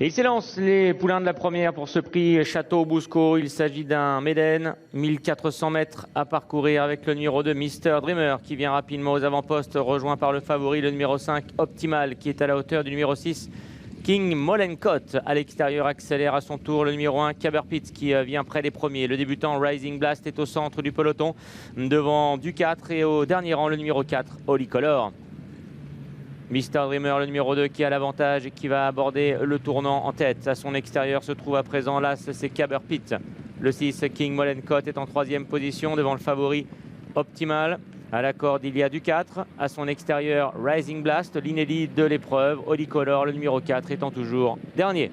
Et il s'élance les poulains de la première pour ce prix Château Bousco. Il s'agit d'un Méden, 1400 mètres à parcourir avec le numéro 2 Mister Dreamer qui vient rapidement aux avant-postes, rejoint par le favori le numéro 5 Optimal qui est à la hauteur du numéro 6 King Molenkot. À l'extérieur accélère à son tour le numéro 1 Caberpitz qui vient près des premiers. Le débutant Rising Blast est au centre du peloton devant du 4 et au dernier rang le numéro 4 Holy Color. Mister Dreamer, le numéro 2 qui a l'avantage et qui va aborder le tournant en tête. À son extérieur se trouve à présent l'As, c'est Caberpitz. Le 6 King Molenkot est en troisième position devant le favori Optimal. À la corde, il y a du 4. À son extérieur, Rising Blast, l'inédit de l'épreuve. Holy Color, le numéro 4, étant toujours dernier.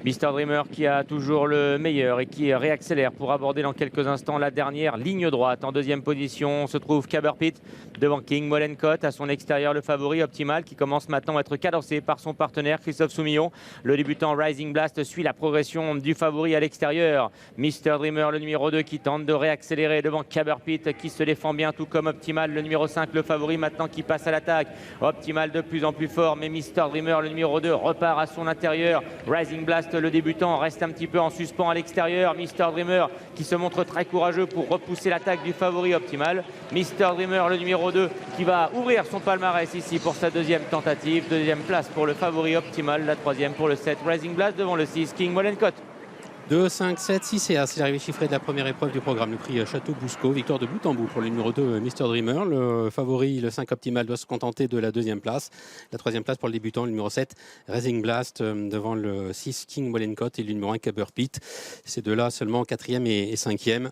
Mister Dreamer qui a toujours le meilleur et qui réaccélère pour aborder dans quelques instants la dernière ligne droite. En deuxième position se trouve Caberpitz devant King Molenkot. À son extérieur, le favori Optimal qui commence maintenant à être cadencé par son partenaire Christophe Soumillon. Le débutant Rising Blast suit la progression du favori à l'extérieur. Mister Dreamer, le numéro 2 qui tente de réaccélérer devant Caberpitz qui se défend bien tout comme Optimal. Le numéro 5, le favori maintenant qui passe à l'attaque. Optimal de plus en plus fort mais Mister Dreamer, le numéro 2, repart à son intérieur. Rising Blast, le débutant, reste un petit peu en suspens à l'extérieur. Mister Dreamer qui se montre très courageux pour repousser l'attaque du favori Optimal. Mister Dreamer, le numéro 2, qui va ouvrir son palmarès ici pour sa deuxième tentative. Deuxième place pour le favori Optimal, la troisième pour le 7 Rising Blast devant le 6 King Molenkot. 2, 5, 7, 6 et A, c'est l'arrivée chiffrée de la première épreuve du programme, le prix Château Bousco. Victoire de bout en bout pour le numéro 2, Mister Dreamer. Le favori, le 5 Optimal, doit se contenter de la deuxième place. La troisième place pour le débutant, le numéro 7, Rising Blast, devant le 6 King Molenkot et le numéro 1 Caberpitz. Ces deux-là seulement quatrième et cinquième.